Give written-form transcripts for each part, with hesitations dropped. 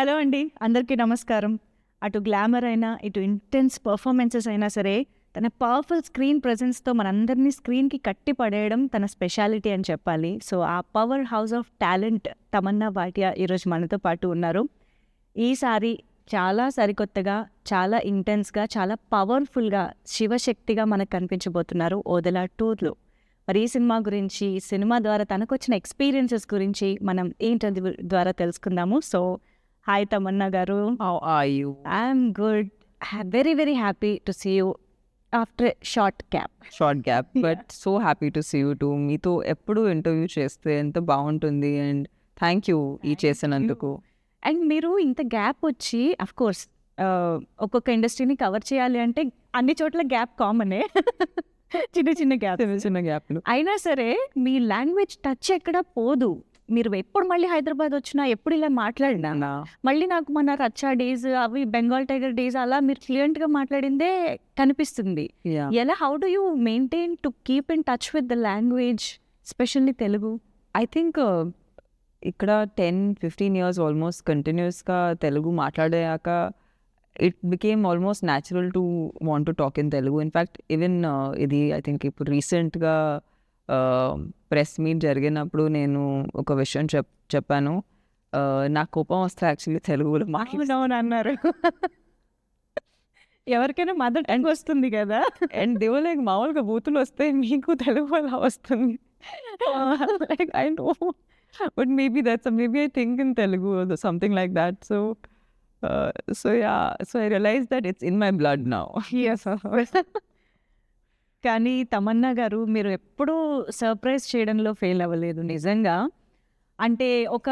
Hello అండి. అందరికీ నమస్కారం. అటు గ్లామర్ అయినా, ఇటు ఇంటెన్స్ పర్ఫార్మెన్సెస్ అయినా సరే, తన పవర్‌ఫుల్ స్క్రీన్ ప్రెజెన్స్‌తో మనందరినీ స్క్రీన్‌కి కట్టి పడేయడం తన స్పెషాలిటీ అని చెప్పాలి. సో, ఆ power house of talent Tamannaah Bhatia ఈరోజు మనతో పాటు ఉన్నారు. ఈసారి చాలా సరికొత్తగా, చాలా ఇంటెన్స్‌గా, చాలా పవర్‌ఫుల్‌గా, శివశక్తిగా మనకు కనిపించబోతున్నారు 'ఓదెల 2'లో. మరి ఈ సినిమా గురించి, ఈ సినిమా ద్వారా తనకొచ్చిన ఎక్స్‌పీరియన్సెస్ గురించి మనం ఈ ఇంటర్వ్యూ ద్వారా తెలుసుకుందాము. సో, హాయ్ తమన్నా గారు. How are you? I'm good. Very, very happy to see you after a short gap. Short gap, but so happy to see you too. మీతో ఎప్పుడు ఇంటర్వ్యూ చేస్తే ఎంత బాగుంటుంది అండ్ థ్యాంక్ యూ ఈ చేసినందుకు. అండ్ మీరు ఇంత గ్యాప్ వచ్చి కోర్స్ ఒక్కొక్క ఇండస్ట్రీని కవర్ చేయాలి అంటే అన్ని చోట్ల గ్యాప్ కామనే. చిన్న చిన్న గ్యాప్. చిన్న చిన్న గ్యాప్లు. అయినా సరే మీ లాంగ్వేజ్ టచ్ ఎక్కడ పోదు. మీరు ఎప్పుడు మళ్ళీ హైదరాబాద్ వచ్చినా, ఎప్పుడు ఇలా మాట్లాడినా మళ్ళీ నాకు మన రచ్చా డేస్, అవి బెంగాల్ టైగర్ డేస్ అలా మీరు ఫ్లూయెంట్‌గా మాట్లాడిందే కనిపిస్తుంది. ఎలా how do you maintain to keep in touch with the language, especially Telugu? I think ఇక్కడ 10-15 ఇయర్స్ ఆల్మోస్ట్ కంటిన్యూస్గా తెలుగు మాట్లాడాక it became almost natural to want to talk in Telugu. In fact even ఇది ఐ థింక్ ఇప్పుడు రీసెంట్గా ప్రెస్ మీట్ జరిగినప్పుడు నేను ఒక విషయం చెప్పాను. నాకు కోపం వస్తే యాక్చువల్లీ తెలుగులో అవునవును అన్నారు. ఎవరికైనా మదర్ టంగ్ వస్తుంది కదా. అండ్ దే వర్ లైక్ మామూలుగా బూతులు వస్తే మీకు తెలుగు అలా వస్తుంది. Like I know but maybe I think in Telugu something like that. So I realise that it's in my blood now. కానీ తమన్నా గారు మీరు ఎప్పుడూ సర్ప్రైజ్ చేయడంలో ఫెయిల్ అవ్వలేదు నిజంగా. అంటే ఒక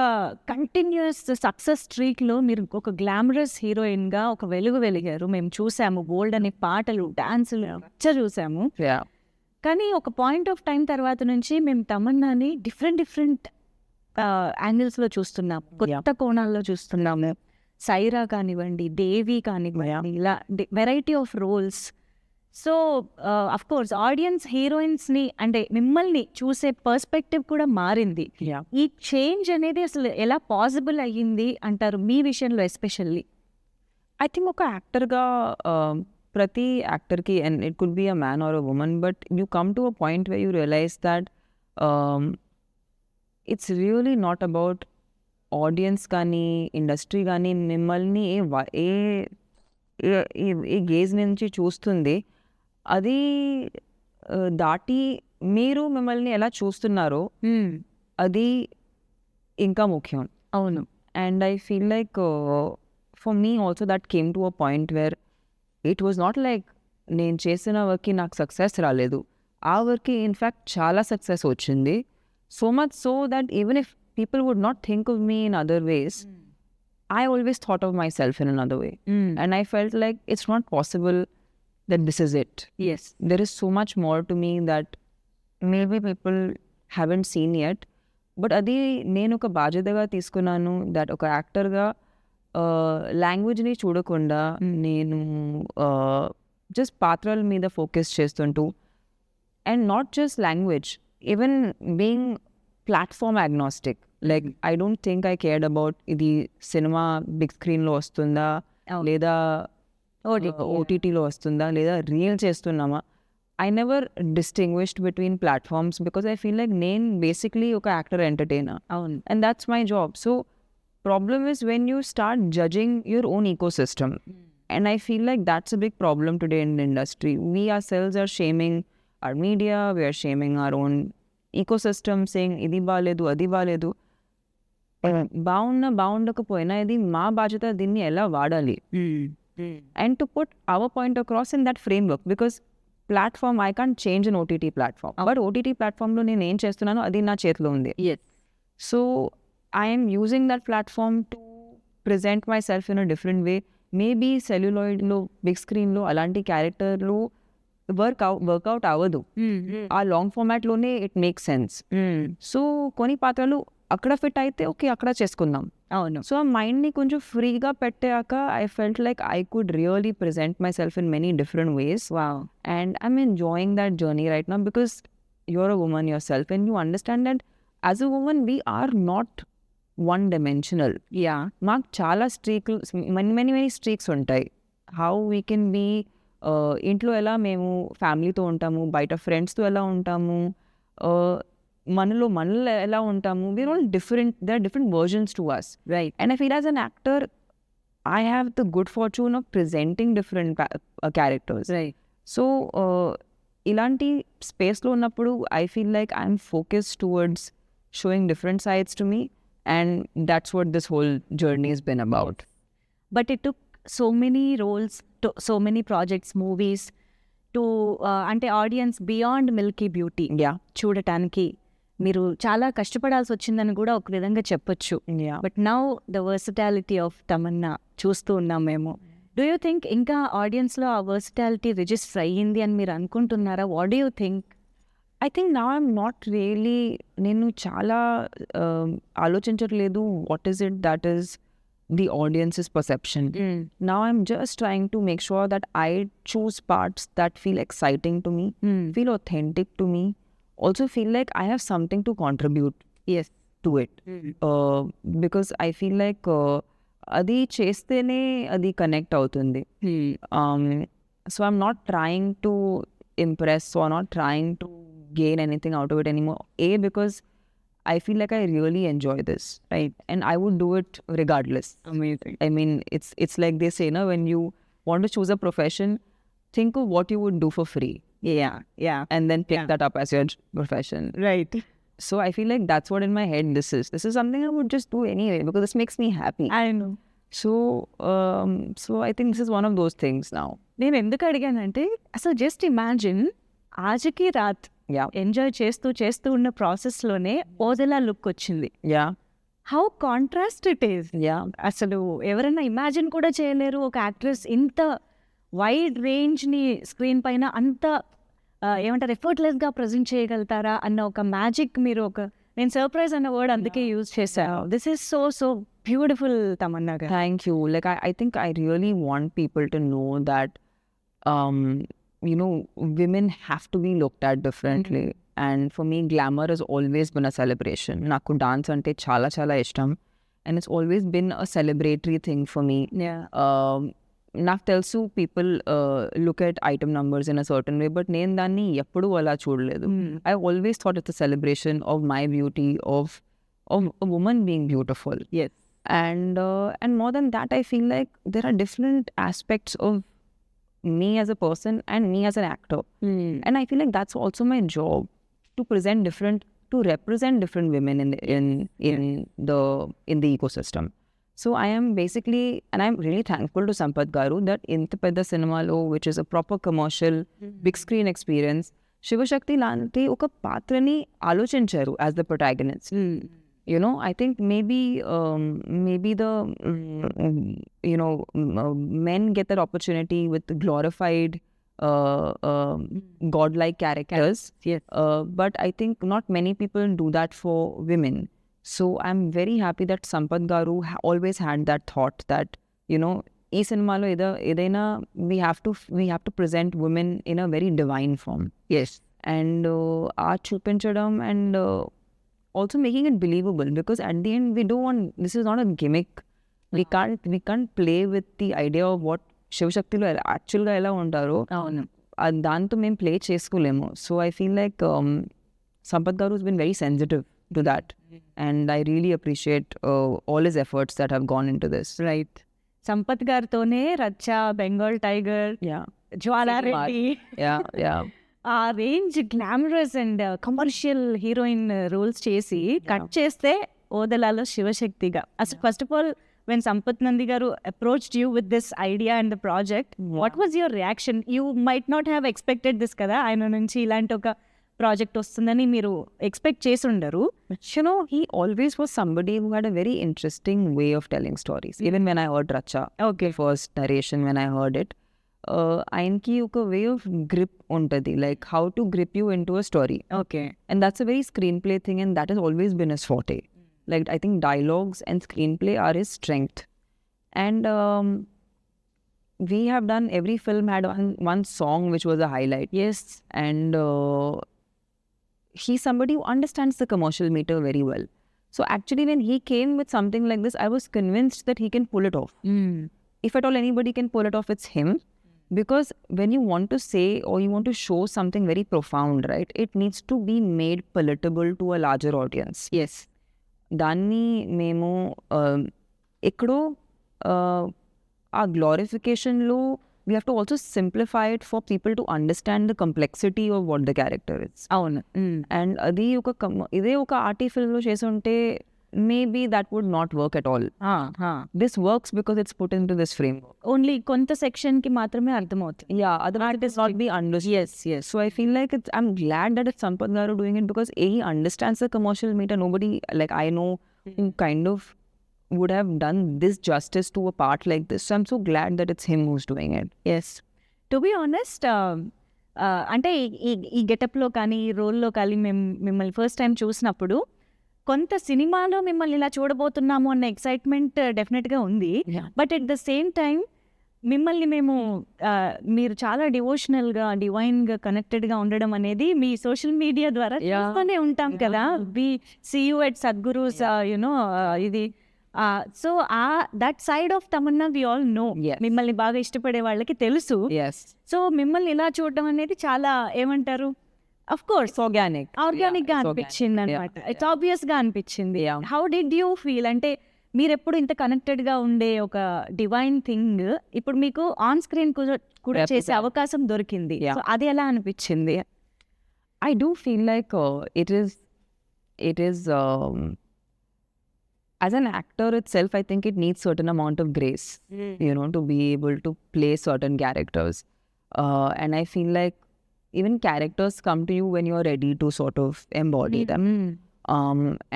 కంటిన్యూయస్ సక్సెస్ స్ట్రీక్‌లో మీరు ఒక గ్లామరస్ హీరోయిన్‌గా ఒక వెలుగు వెలిగారు. మేము చూసాము. బోల్డ్ అనే పాటలు, డాన్సులు చూసాము. Yeah. కానీ ఒక పాయింట్ ఆఫ్ టైం తర్వాత నుంచి మేము తమన్నాని డిఫరెంట్ యాంగిల్స్‌లో చూస్తున్నాం. కొత్త కోణాల్లో చూస్తున్నాము. సైరా కానివ్వండి, దేవి కానివ్వండి, ఇలా variety of roles. So course audience హీరోయిన్స్ని అంటే మిమ్మల్ని చూసే పర్స్పెక్టివ్ కూడా మారింది. Yeah. ఈ చేంజ్ అనేది అసలు ఎలా పాసిబుల్ అయ్యింది అంటారు మీ విషయంలో ఎస్పెషల్లీ? ఐ థింక్ ఒక యాక్టర్గా ప్రతి యాక్టర్కి and it could be a man or a woman but you come to a point way you realise that it's really not about audience కానీ ఇండస్ట్రీ కానీ మిమ్మల్ని ఏ గేజ్ నుంచి చూస్తుంది అది దాటి మీరు మిమ్మల్ని ఎలా చూస్తున్నారో అది ఇంకా ముఖ్యం. అవును. And I feel like for me also that came to a point where it was not like నేను చేసిన వర్క్కి నాకు సక్సెస్ రాలేదు. ఆ వర్క్కి ఇన్ఫ్యాక్ట్ చాలా సక్సెస్ వచ్చింది. So much so that even if people would not think of me in other ways, I always thought of myself in another way. And I felt like it's not possible that this is it. Yes. There is so much more to me that maybe people haven't seen yet. But అది నేను ఒక బాధ్యతగా తీసుకున్నాను that ఒక యాక్టర్గా లాంగ్వేజ్ని చూడకుండా నేను just పాత్రల మీద ఫోకస్ చేస్తుంటూ and not just language, even being platform agnostic. Like I don't think I cared about ఇది సినిమా బిగ్ స్క్రీన్లో వస్తుందా లేదా ఓటీటీలో వస్తుందా లేదా రీల్ చేస్తున్నామా. I never distinguished between platforms because I feel like నేను basically ఒక actor entertainer. అవును. And that's my job. So problem is when you start judging your own ecosystem. And I feel like that's a big problem today in the industry. We ourselves are shaming our media, we are shaming our own ecosystem, saying ఇది బాలేదు అది బాలేదు. బాగుండకపోయినా ఇది మా బాధ్యత, దీన్ని ఎలా వాడాలి. And to put our point across in that framework because platform I can't change on OTT platform. But OTT ప్లాట్ఫామ్లో నేను ఏం చేస్తున్నానో అది నా చేతిలో ఉంది. So I'm using that platform to present myself in a different way. Maybe సెల్యులాయిడ్లో big స్క్రీన్లో అలాంటి క్యారెక్టర్లు వర్కౌట్ అవ్వదు. ఆ లాంగ్ ఫార్మాట్లోనే ఇట్ మేక్ సెన్స్. సో కొన్ని పాత్రలు అక్కడ ఫిట్ అయితే ఓకే అక్కడ చేసుకుందాం. అవును. సో ఆ మైండ్ని కొంచెం ఫ్రీగా పెట్టాక I felt like I could really present myself in many different ways. Wow. And I'm enjoying that journey right now because you're a woman yourself and you understand that as a woman we are not one dimensional. మాకు చాలా many streaks ఉంటాయి. How we can be ఇంట్లో ఎలా మేము ఫ్యామిలీతో ఉంటాము, బయట ఫ్రెండ్స్తో ఎలా ఉంటాము, మనలో ఎలా ఉంటాము, we are all different. They are different versions to us. Right. And I feel as an actor I have the good fortune of presenting different characters. Right. So, ఇలాంటి స్పేస్లో ఉన్నప్పుడు I feel like I'm focused towards showing different sides to me, and that's what this whole journey has been about. But it took so many roles, so many projects, movies to అంటే audience beyond milky beauty Yeah. చూడటానికి మీరు చాలా కష్టపడాల్సి వచ్చిందని కూడా ఒక విధంగా చెప్పొచ్చు. Yeah. But now the versatility of Tamannaah చూస్తూ ఉన్నాం మేము. డూ యూ థింక్ ఇంకా ఆడియన్స్లో ఆ వర్సిటాలిటీ రిజిస్టర్ అయ్యింది అని మీరు అనుకుంటున్నారా? What do you think? I think now I'm not really, నేను చాలా ఆలోచించట్లేదు what is it that is the audience's perception. Now I'm just trying to make sure that I choose parts that feel exciting to me, feel authentic to me, also feel like I have something to contribute yes. to it. Because I feel like అది చేస్తేనే అది connect అవుతుంది. So I'm not trying to impress or not trying to gain anything out of it anymore. Because I feel like I really enjoy this, right? And I would do it regardless. Amazing. I mean, it's like they say, no, when you want to choose a profession, think of what you would do for free Yeah. and then pick Yeah. that up as your profession. Right. So I feel like that's what in my head this is. This is something I would just do anyway because this makes me happy. I know. So I think this is one of those things now. నేను ఎందుకు అడిగానంటే అసలు just imagine ఆజకి రాత్ Yeah. Enjoy చేస్తూ ఉన్న ప్రాసెస్లోనే Odela look వచ్చింది. Yeah. How contrast it is. Yeah. అసలు ఎవరైనా imagine కూడా చేయలేరు ఒక యాక్ట్రెస్ ఇంత వైడ్ రేంజ్ని స్క్రీన్ పైన అంత ఏమంటారు ఎఫర్ట్లెస్గా ప్రజెంట్ చేయగలుగుతారా అన్న ఒక మ్యాజిక్ మీరు నేను సర్ప్రైజ్ అన్న వర్డ్ అందుకే యూజ్ చేశాను. This is so beautiful Tamannaah గారు. Thank you. Like I think I really want people to know that women have to be looked at differently. And for me, glamour has always been a celebration. Naku dance ante chala ishtam, and it's always been a celebratory thing for me. నాకు తెలుసు people look at item numbers in a certain way, but నేను దాన్ని ఎప్పుడూ అలా చూడలేదు. I always thought it's a celebration of my beauty, of women being beautiful. Yes. And more than that, I feel like there are different aspects of me as a person and me as an actor. And I feel like that's also my job, to represent different women in the ecosystem. So I am basically, and I'm really thankful to Sampath Garu that Inta Pedda Cinemalo, which is a proper commercial, big screen experience, Shivashakti lanti oka patrani alochincharu as the protagonist. I think maybe the men get that opportunity with glorified godlike characters. Yes. But I think not many people do that for women. So I'm very happy that Sampath Garu always had that thought that ee cinemalo edaina we have to present women in a very divine form. Yes. And chupinchadam and also making it believable, because at the end we don't want, this is not a gimmick. We can't play with the idea of what Shivashakti lo actual ga ela untaro. దాంతో మేము play చేసుకోలేము. So I feel like Sampath గారు has been very sensitive to that, and I really appreciate all his efforts that have gone into this. Right. Sampath గారితోనే Racha, Bengal tiger, Yeah. Jwalareddy, Yeah. ఆ range glamorous and commercial heroine roles చేసి cut చేస్తే ఓదలాలో శివశక్తిగా. అసలు first of all when Sampath Nandi garu approached you with this idea and the project, what was your reaction? You might not have expected this kada, ayana nunchi ilanti oka project ostundani meeru expect chesi undaru. But he always was somebody who had a very interesting way of telling stories. Even when I heard Racha, first narration, when I heard it, ఆయనకి ఒక way of grip ఉంటుంది, like how to grip you in to a story. And that's a very screenplay thing, and that has always been his forte. Like, I think dialogues and screenplay are his strength. And we have done, every film had one song which was a highlight. Yes. And he's somebody who understands the commercial meter very well. So actually when he came with something like this, I was convinced that he can pull it off. If at all anybody can pull it off, it's him. Because when you want to say or you want to show something very profound, right, it needs to be made palatable to a larger audience. Yes దాన్ని మేము ఎక్కడో ఆ గ్లోరిఫికేషన్లో we have to also simplify it for people to understand the complexity of what the character it's. అవును. And అది ఇదే ఒక arty ఫిల్మ్లో చేసి ఉంటే maybe that would not work at all. This works because it's put into this frame. Only కొంత సెక్షన్కి మాత్రమే అర్థమవుతుంది. Yeah, otherwise it is not be understood. Yes. So I feel like I'm glad that it's Sampath Garu doing it because he understands the commercial meter. Nobody like I know who kind of would have done this justice to a part like this. So I'm so glad that it's him who's doing it. Yes to be honest, అంటే ఈ గెటప్లో కానీ ఈ రోల్లో కానీ మిమ్మల్ని first time చూసినప్పుడు కొంత సినిమాలో మిమ్మల్ని ఇలా చూడబోతున్నాము అన్న ఎక్సైట్మెంట్ డెఫినెట్గా ఉంది. Yeah. But at the same time మిమ్మల్ని మేము మీరు చాలా డివోషనల్గా డివైన్గా కనెక్టెడ్గా ఉండడం అనేది మీ సోషల్ మీడియా ద్వారా Yeah. చూస్తూనే ఉంటాం కదా. We see you at Sadhguru's you know ఇది. So that side of Tamannaah we all know. Yes. మిమ్మల్ని బాగా ఇష్టపడే వాళ్ళకి తెలుసు. Yes. సో మిమ్మల్ని ఇలా చూడడం అనేది చాలా ఏమంటారు, of course It's organic. Organic గా Yeah, it's అనిపించింది organic. అనమాట. Yeah, ఇట్స్ ఆబ్వియస్ గా అనిపించింది. Yeah. How did you feel? అంటే మీరు ఎప్పుడు ఇంత కనెక్టెడ్ గా ఉండే ఒక డివైన్ థింగ్ ఇప్పుడు మీకు ఆన్ స్క్రీన్ కూడా చేసే Represent. అవకాశం దొరికింది. Yeah. సో అది ఎలా అనిపించింది? I do feel like it is as an actor itself, I think it needs certain amount of grace, you know, to be able to play certain characters. And I feel like even characters come to you when you're ready to sort of embody them.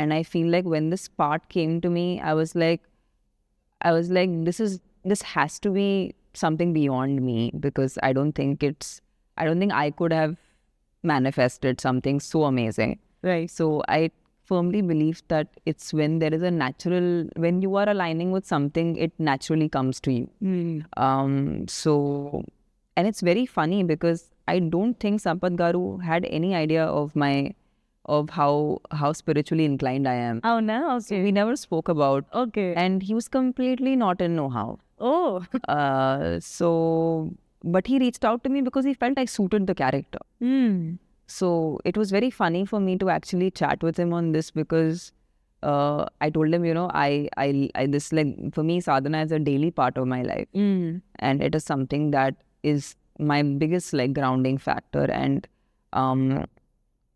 And I feel like when this part came to me, I was like, this has to be something beyond me because I don't think I could have manifested something so amazing. Right. So I firmly believe that it's when there is when you are aligning with something, it naturally comes to you. So, and it's very funny because I don't think Sampath Garu had any idea of how spiritually inclined I am. అవునా? So okay. we never spoke about, okay. and he was completely not in know-how. Oh So, but he reached out to me because he felt I suited the character. So it was very funny for me to actually chat with him on this because I told him, you know, I this like for me sadhana is a daily part of my life, and it is something that is my biggest like grounding factor.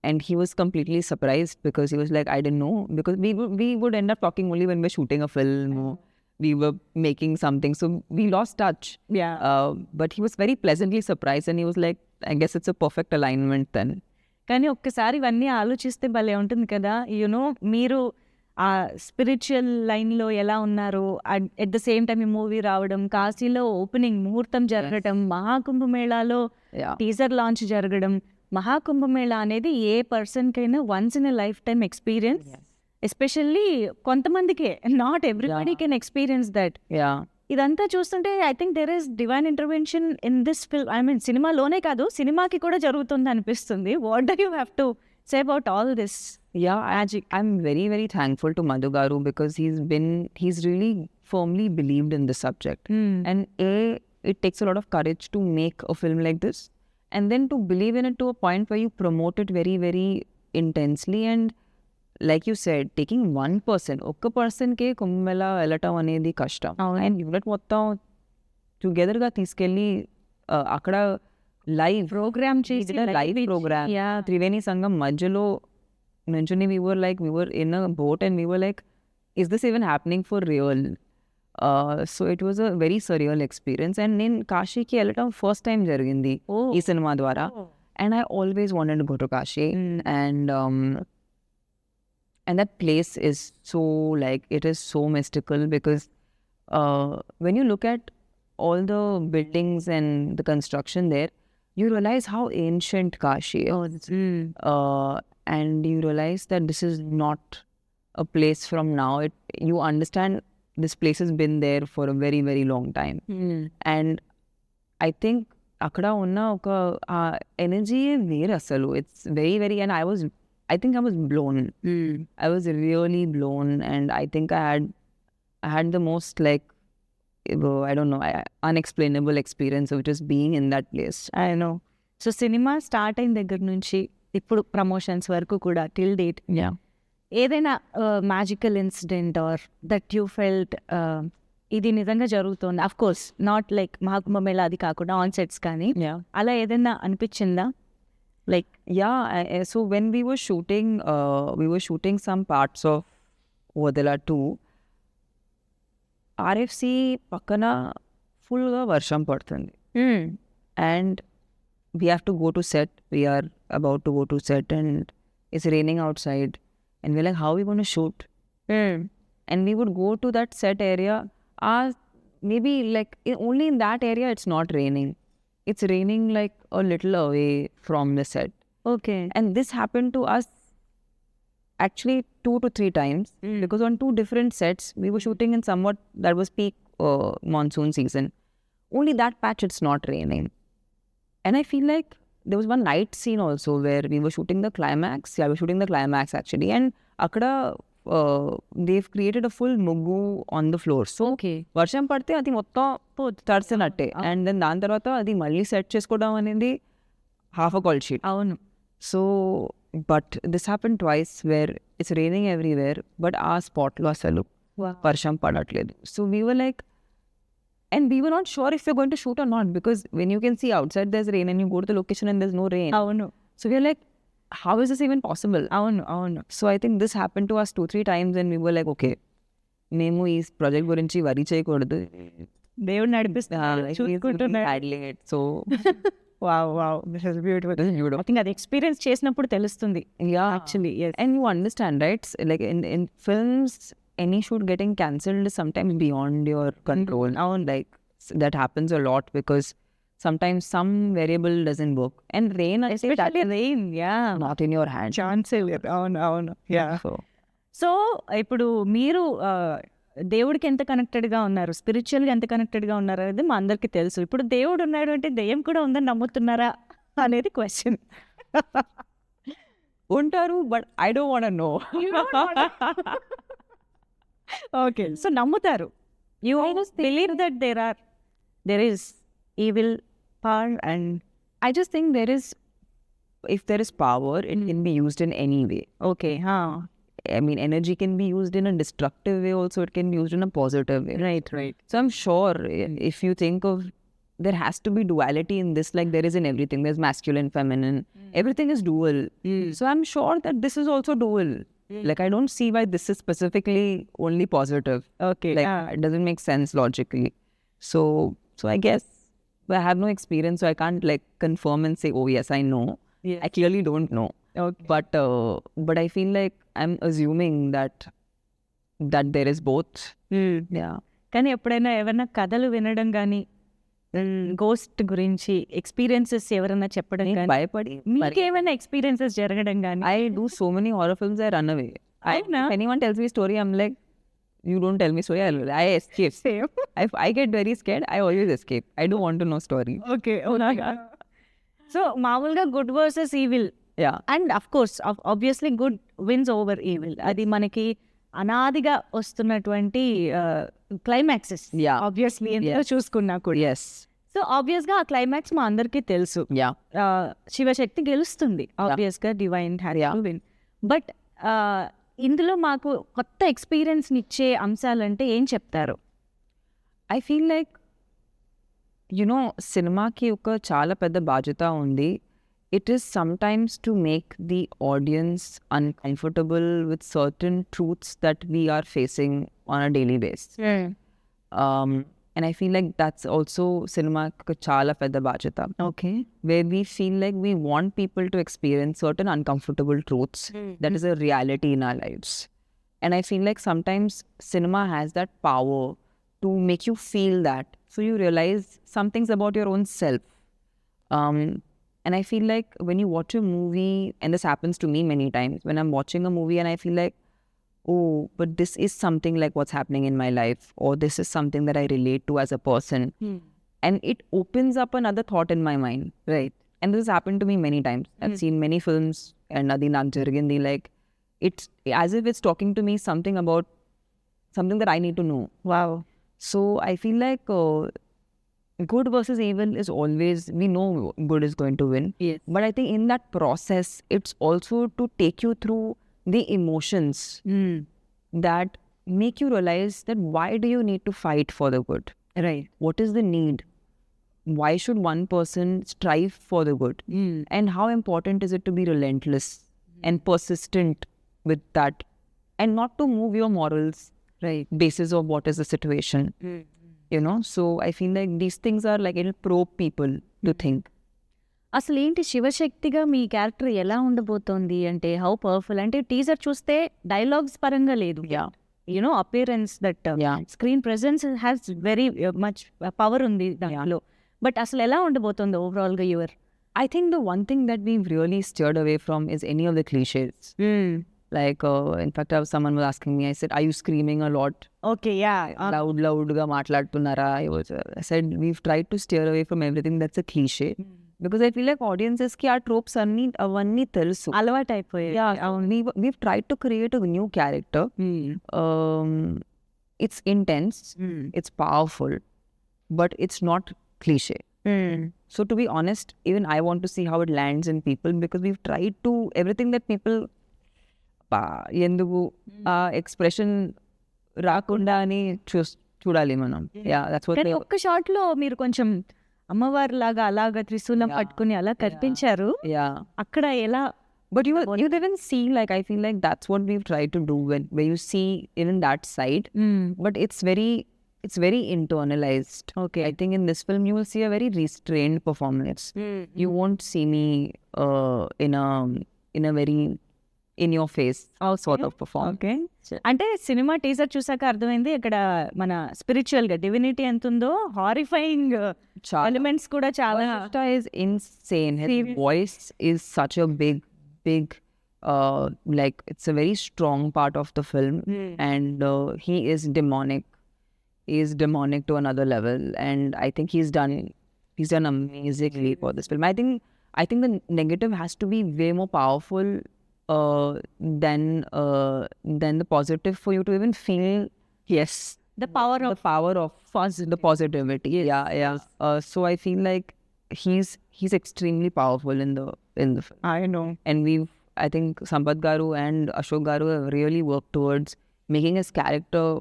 And he was completely surprised because he was like, I didn't know, because we would end up talking only when we're shooting a film or we were making something, so we lost touch. Yeah. But he was very pleasantly surprised and he was like, I guess it's a perfect alignment then. కానీ ఒక్కసారి ఇవన్నీ ఆలోచిస్తే భలే ఉంటుంది కదా. You know మీరు ఆ spiritual లైన్లో ఎలా ఉన్నారు, ఎట్ ద సేమ్ టైం ఈ మూవీ రావడం, కాశీలో ఓపెనింగ్ ముహూర్తం జరగడం, మహాకుంభమేళాలో Yeah. టీజర్ లాంచ్ జరగడం. మహాకుంభమేళా అనేది ఏ పర్సన్కైనా once in a lifetime experience. Especially కొంతమందికే, not everybody can experience that. Yeah. ఇదంతా చూస్తుంటే I think there is divine intervention in this film. I mean సినిమాలోనే కాదు, సినిమాకి కూడా జరుగుతుంది అనిపిస్తుంది. What do you have to say about all this? Yeah, I'm very, very thankful to Madhu Garu because he's really firmly believed in the subject. And it takes a lot of courage to make a film like this. And then to believe in it to a point where you promote it very, very intensely. And like you said, taking one person, ఒక్క పర్సన్కే కుంభమేళ వెళ్ళటం అనేది కష్టం. అవును. And unit మొత్తం టుగెదర్గా తీసుకెళ్ళి అక్కడ live programme చేసి live programme Triveni సంఘం మధ్యలో నుంచుని we were in a boat and we were like, is this even happening for real? So it was a very surreal experience. And నేను కాశీకి వెళ్ళటం ఫస్ట్ టైం జరిగింది ఈ సినిమా ద్వారా. And I always wanted to go to Kashi. And that place is so like, it is so mystical because when you look at all the buildings and the construction there, you realize how ancient Kashi is. And you realize that this is not a place from now. You understand this place has been there for a very, very long time. And I think అక్కడ ఉన్న ఒక energy వేరు అసలు. It's very very, and I was I think I was blown. I was really blown, and I think I had the most like I don't know, unexplainable experience of just being in that place. I know. So cinema start అయిన దగ్గర నుంచి ఇప్పుడు promotions వరకు కూడా till date Yeah. ఏదైనా magical incident are that you felt ఇది నిజంగా జరుగుతుంది, of course not like Maha Kumbh Mela అది కాకుండా ఆన్ సెట్స్ కానీ Yeah. అలా ఏదైనా అనిపించిందా? Like Yeah. So when we were shooting some parts of Vadala 2, RFC పక్కన ఫుల్గా వర్షం పడుతుంది. And we have to go to set. We are about to go to set and it's raining outside. And we're like, how are we going to shoot? And we would go to that set area. Maybe like only in that area it's not raining. It's raining like a little away from the set. Okay. And this happened to us actually 2 to 3 times because on 2 different sets we were shooting in somewhat that was peak monsoon season. Only that patch it's not raining. And I feel like there was one night scene also where we were shooting the climax. Yeah, we were shooting the climax actually. And akkada they've created a full muggu on the floor. So okay. వర్షం పడితే అది మొత్తం తడిసినట్టే. And then దాని తర్వాత అది మళ్ళీ set చేసుకోవడం అనేది హాఫ్ అ కాల్ షీట్. అవును. So but this happen twice where it's raining everywhere but ఆ స్పాట్లో అసలు వర్షం పడట్లేదు. So we were like, and we were not sure if we're going to shoot or not because when you can see outside there's rain and you go to the location and there's no rain. అవును. So we are like, how is this even possible? అవును. అవును. So I think this happened to us 2-3 times and we were like, okay, మేము ఈ project గురించి వరి చేయకూడదు. దేవుడు నడిపిస్తున్నారు, చూసుకుంటున్నారు. Handling it. So wow wow, this is beautiful. I think అది ఎక్స్పీరియన్స్ చేసినప్పుడు తెలుస్తుంది yeah, actually. and you understand, right? Like in films, any shoot getting cancelled is sometimes beyond your control. Like that happens a lot because sometimes some variable doesn't work. And rain, I say that especially rain. Yeah, not in your hands. ఛాన్సే లేదు. అవును. అవును. Yeah. So so ఇప్పుడు మీరు దేవుడికి ఎంత కనెక్టెడ్గా ఉన్నారు, స్పిరిచువల్గా ఎంత కనెక్టెడ్గా ఉన్నారు అనేది మా అందరికీ తెలుసు. ఇప్పుడు దేవుడు ఉన్నాడు అంటే దెయ్యం కూడా ఉందని నమ్ముతున్నారా అనేది క్వశ్చన్. ఉంటారు, but I don't want to know. Okay. So నమ్ముతారు. You believe that there is evil power and I just think if there is power, it can be used in any way. Okay. I mean, energy can be used in a destructive way also, it can be used in a positive way. Right right. So I'm sure if you think of, there has to be duality in this, like there is in everything. There's masculine, feminine, everything is dual. So I'm sure that this is also dual. Like I don't see why this is specifically only positive. Okay. Like it doesn't make sense logically. So I guess I have no experience, so I can't like confirm and say, oh yes, I know. Yes. I clearly don't know. Okay. But I feel like I'm assuming that there is both. Yeah. కానీ ఎప్పుడైనా ఏమైనా కథలు వినడం కానీ ghost గురించి experiences ఎవరైనా చెప్పడం కానీ భయపడి మీకేమైనా ఎక్స్పీరియన్సెస్ జరగడం కానీ? I do so many horror films, I run away. అవునా? If anyone tells me a story, I'm like, you don't tell me story, I escape. Same. If I get very scared, I always escape. I don't want to know story. Okay. So మామూలుగా good versus evil, Yeah. And of course obviously good wins over evil. అది మనకి అనాదిగా వస్తున్నటువంటి climaxes. Yeah. Obviously ఎందులో చూసుకున్నా కూడా. Yes. So ఆబ్వియస్గా ఆ క్లైమాక్స్ మా అందరికీ తెలుసు. Yeah. శివశక్తి గెలుస్తుంది, ఆబ్వియస్గా divine has to win. But ఇందులో మాకు కొత్త ఎక్స్పీరియన్స్ని ఇచ్చే అంశాలంటే ఏం చెప్తారు? I feel like, you know, సినిమాకి ఒక చాలా పెద్ద బాధ్యత ఉంది. It is sometimes to make the audience uncomfortable with certain truths that we are facing on a daily basis. And I feel like that's also cinema chala pedda bajata, okay. where we feel like we want people to experience certain uncomfortable truths that is a reality in our lives. And I feel like sometimes cinema has that power to make you feel that, so you realize some things about your own self. And I feel like when you watch a movie, and this happens to me many times, when I'm watching a movie and I feel like, oh, but this is something like what's happening in my life, or this is something that I relate to as a person. And it opens up another thought in my mind. Right. And this has happened to me many times. I've seen many films and adi నాకు జరిగింది, like it's as if it's talking to me something about something that I need to know. Wow. So I feel like good versus evil is always, we know good is going to win. Yes. But I think in that process, it's also to take you through the emotions that make you realize that why do you need to fight for the good? Right. What is the need? Why should one person strive for the good? And how important is it to be relentless and persistent with that, and not to move your morals Right. basis of what is the situation, you know? So I feel like these things are like, it'll probe people to think. అసలు ఏంటి శివశక్తిగా మీ character ఎలా ఉండబోతోంది అంటే how powerful అంటే teaser చూస్తే dialogues పరంగా లేదు Yeah. You know appearance that Yeah. Screen presence has very much power ఉంది దాంట్లో బట్ అసలు ఎలా ఉండబోతోంది ఓవరాల్ గా your I think the one thing that we've really steered away from is any of the cliches. Like, in fact, someone was asking me, I said, are you screaming a lot? Okay yeah Loud ga maatladunnara? I said, we've tried to steer away from everything that's a cliche. Because I feel like audiences ki our tropes avanni telusu. అలవాటు అయిపోయాయి Yeah, we've tried to create a new character. It's intense, it's powerful, but it's not cliche. So to be honest, even I want to see how it lands in people, because we've tried to, everything that people ఎందుకు ఆ expression రాకుండా అని చూడాలి మనం. Yeah, that's what కానీ ఒక్క shot లో మీరు కొంచెం అమ్మవారి లాగా అలాగా త్రిశూలం పట్టుకుని అలా కనిపించారు. Yeah. అక్కడ ఎలా But you didn't see, like, I feel like that's what we've tried to do when you see even that side. But it's very internalized. Okay. I think in this film you will see a very restrained performance. You won't see me in a very in your face sort of performance. Okay అంటే cinema teaser చూసాక అర్థమైంది ఇక్కడ మన spiritual గా divinity ఎంత ఉందో, horrifying elements కూడా చాలా. Vashishta is insane. His voice is such a big like, it's a very strong part of the film. And he is demonic. He is demonic to another level, and I think he's done amazingly for this film. I think the negative has to be way more powerful than the positive for you to even feel, yes, The power of the positivity. Yeah. So I feel like he's extremely powerful in the film. I know. And I think Sampath Garu and Ashok Garu have really worked towards making his character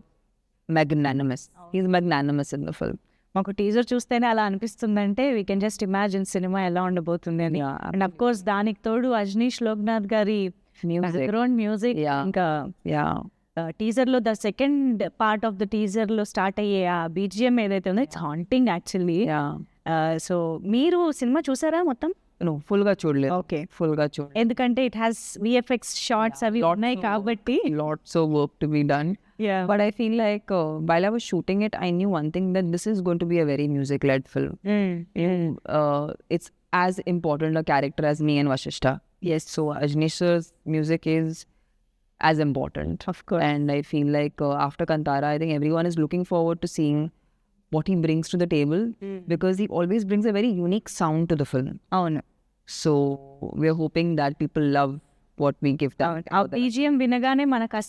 magnanimous. He's magnanimous in the film. మాకు teaser చూస్తేనే అలా అనిపిస్తుందంటే we can just imagine cinema ఎలా ఉండబోతుంది అని. And of course దానికి తోడు అజనీష్ లోక్నాథ్ గారి బ్యాక్గ్రౌండ్ మ్యూజిక్, ఇంకా టీజర్ లో the second part of the teaser లో స్టార్ట్ అయ్యే ఆ బీజిఎం ఏదైతే ఉందో ఇట్స్ హాంటింగ్ యాక్చువల్లీ. సో మీరు సినిమా చూసారా మొత్తం? ఫుల్ గా చూడలేదు. ఓకే, ఫుల్ గా చూడలేదు ఎందుకంటే ఇట్ హ్యాస్ విఎఫ్ఎక్స్ షార్ట్స్ అవి ఉన్నాయి కాబట్టి lots of work to be done. But I feel like while I was shooting it, I knew one thing, that this is going to be a very music-led film. It's as important a character as me and Vashishta. Yes, so Ajnesh's music is as important. Of course. And I feel like after Kantara, I think everyone is looking forward to seeing what he brings to the table, because he always brings a very unique sound to the film. అవును. So we're hoping that people love what we give them. ఆ BGM వినగానే మనకు ఆ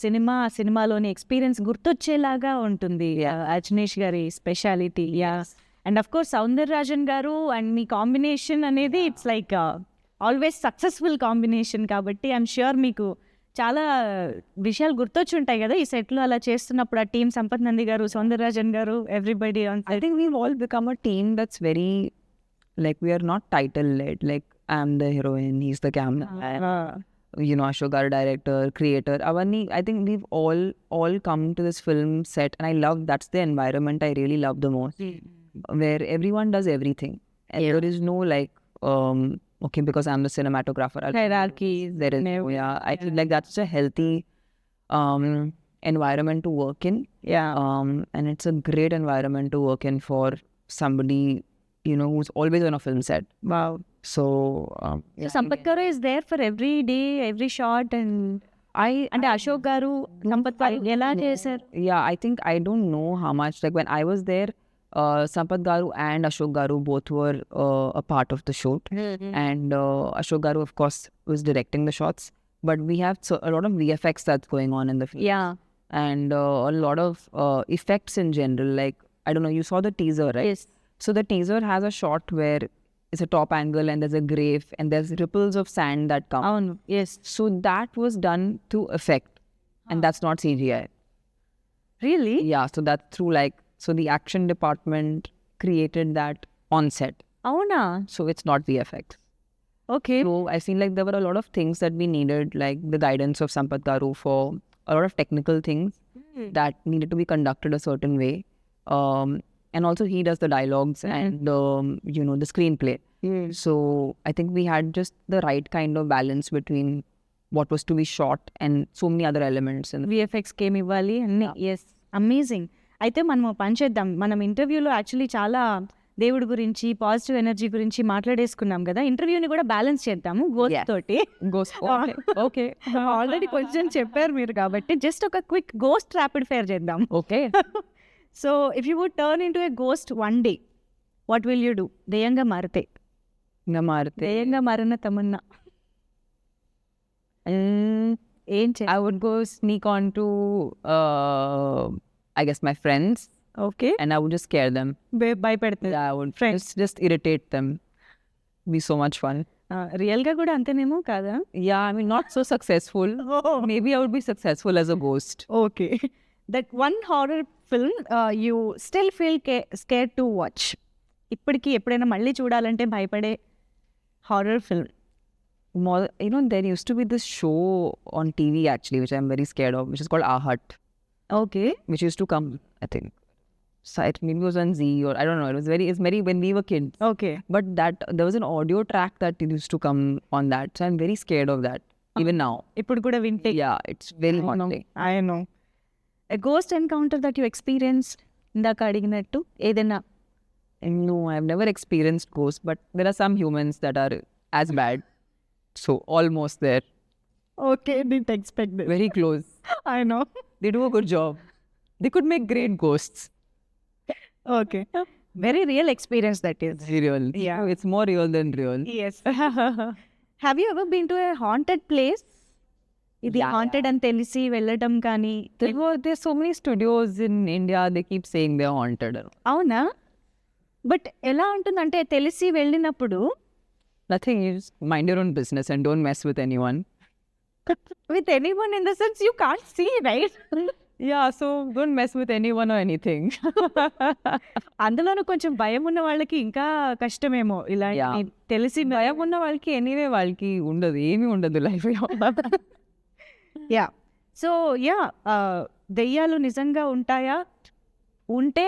సినిమాలోని experience గుర్తొచ్చేలాగా ఉంటుంది. అజనీష్ గారి speciality. And of course Soundararajan గారు and me combination అనేది it's like always successful combination కాబట్టి ఐఎమ్ ష్యూర్ మీకు చాలా విషయాలు గుర్తొచ్చుంటాయి కదా ఈ సెట్లో అలా చేస్తున్నప్పుడు. ఆ టీం సంపత్ నంది గారు, సౌందరరాజన్ గారు, everybody. I think we've all become a team that's very, like, we are not title led, like I'm the heroine, he's the camera, Ashok Garu director, creator. Avanni, I think we've all come to this film set, and I love, that's the environment I really love the most, where everyone does everything, and there is no like okay, because I'm the cinematographer, hierarchy. There is no, I feel like that's a healthy environment to work in. And it's a great environment to work in for somebody, who's always on a film set. Wow. So Sampath గారు is there for every day, every shot. And అంటే అశోక్ గారు, సంపత్ గారు ఎలా చేశారు? I think I don't know how much, like when I was there, Sampath Garu and Ashok Garu both were a part of the shoot. And Ashok Garu, of course, was directing the shots. But we have a lot of VFX that's going on in the film. Yeah. And a lot of effects in general. Like, I don't know, you saw the teaser, right? Yes. So the teaser has a shot where it's a top angle and there's a grave and there's ripples of sand that come. అవును. Yes. So that was done to effect. And that's not CGI. Really? Yeah, so that's through so the action department created that on set. అవునా? So it's not VFX. Okay. So I feel like there were a lot of things that we needed, like the guidance of Sampath Garu for a lot of technical things that needed to be conducted a certain way. And also he does the dialogues and, the screenplay. So I think we had just the right kind of balance between what was to be shot and so many other elements. విఎఫ్ఎక్స్కి ఏమి ఇవ్వాలి అన్నీ. Yes, amazing. అయితే మనం పని చేద్దాం. మనం ఇంటర్వ్యూలో యాక్చువల్లీ చాలా దేవుడి గురించి, పాజిటివ్ ఎనర్జీ గురించి మాట్లాడేసుకున్నాం కదా. ఇంటర్వ్యూని కూడా బ్యాలెన్స్ చేద్దాము గోస్ట్ Yes. తోటి. Okay. ఆల్రెడీ కొంచెం చెప్పారు మీరు కాబట్టి జస్ట్ ఒక క్విక్ గోస్ట్ ర్యాపిడ్ ఫైర్ చేద్దాం. Okay. So if you would turn into a ghost one day, what will you do? దెయ్యంగా మారితే. Namarate. దెయ్యంగా మారిన తమన్నా ఏం చే I would go sneak on to, I guess, my friends, okay. and I would just scare them. భయపెడుతుంది. Yeah, I would Friends. just irritate them. Be so much fun. రియల్గా కూడా అంతేనేమో కాదా? Yeah, I mean, not so successful. Maybe I would be successful as a ghost. Okay. That one horror film you still feel scare to watch. ఇప్పటికీ ఎప్పుడైనా మళ్ళీ చూడాలంటే భయపడే horror film. More, there used to be this show on TV actually, which I'm very scared of, which is called Ahat, okay. which used to come, I think, maybe it was on Z or I don't know. It's very when we were kids. Okay. But there was an audio track that used to come on that, so I'm very scared of that even now. ఇప్పుడు కూడా వింటే. Yeah, it's very haunting. I know. A ghost encounter that you experience, ఇందాక అడిగినట్టు ఏదైనా. No, I've never experienced ghosts, but there are some humans that are as bad. So almost there, okay. Did expect. very close. I know. They do a good job. They could make great ghosts. Okay. Very real experience that is. It's real. Yeah. It's more real than real. Yes. Have you ever been to a haunted place? ఇది Yeah, haunted అని తెలిసి వెళ్ళటం కానీ. There's so many studios in India, they keep saying they're haunted. అవునా? But ఎలా ఉంటుందంటే తెలిసి వెళ్ళినప్పుడు Nothing, you just mind your own business and don't mess with anyone. With anyone in the sense you can't see, right? Yeah, so don't mess with anyone or anything. అందులోనూ కొంచెం భయం ఉన్న వాళ్ళకి ఇంకా కష్టమేమో. ఇలా Yeah. తెలిసి భయం ఉన్న వాళ్ళకి ఎనీవే వాళ్ళకి ఉండదు, ఏమీ ఉండదు లైఫ్లో. యా. సో యా, దెయ్యాలు నిజంగా ఉంటాయా? ఉంటే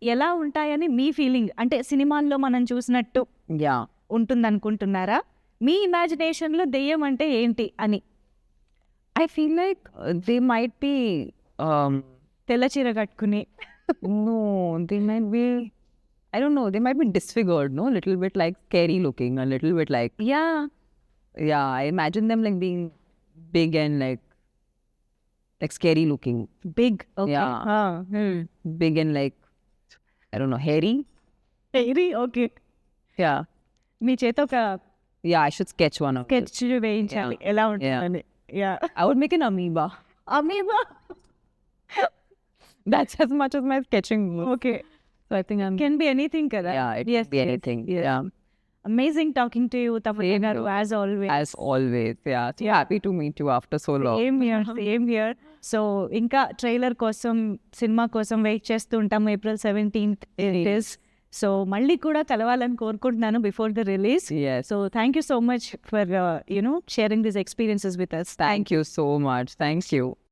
ఎలా ఉంటాయని మీ ఫీలింగ్? అంటే సినిమాల్లో మనం చూసినట్టు యా, ఉంటుందనుకుంటున్నారా? మీ ఇమాజినేషన్లో దెయ్యం అంటే ఏంటి అని? I feel like they might be తెల్ల చీర కట్టుకుని. no, they might be, I don't know, they might be disfigured, no? Little bit like scary looking, a little bit like, yeah. yeah, I imagine them like being big and like scary looking. Big. Yeah. Big and like, I don't know, hairy. Very okay. Yeah. మీ చేత ఒక Yeah, I should sketch one of them. Sketch వేయించాలి ఎలా ఉంటుందని. Yeah. I would make an amoeba. Amoeba. That's as much as my sketching goes. Okay. So I think I'm, can be anything కదా. yeah, it Yes, could be yes, anything. yes. Yeah, amazing talking to you Tapasya Same గారు, here. As always. as always. Yeah, so happy to meet you after so long. Same here. So ఇంకా trailer కోసం, cinema కోసం wait చేస్తూ ఉంటాము. April 17th it is. So మళ్ళీ కూడా కలవాలని కోరుకుంటున్నాను before the release. Yes. So thank you so much for sharing this experiences with us. Thank you so much. Thank you.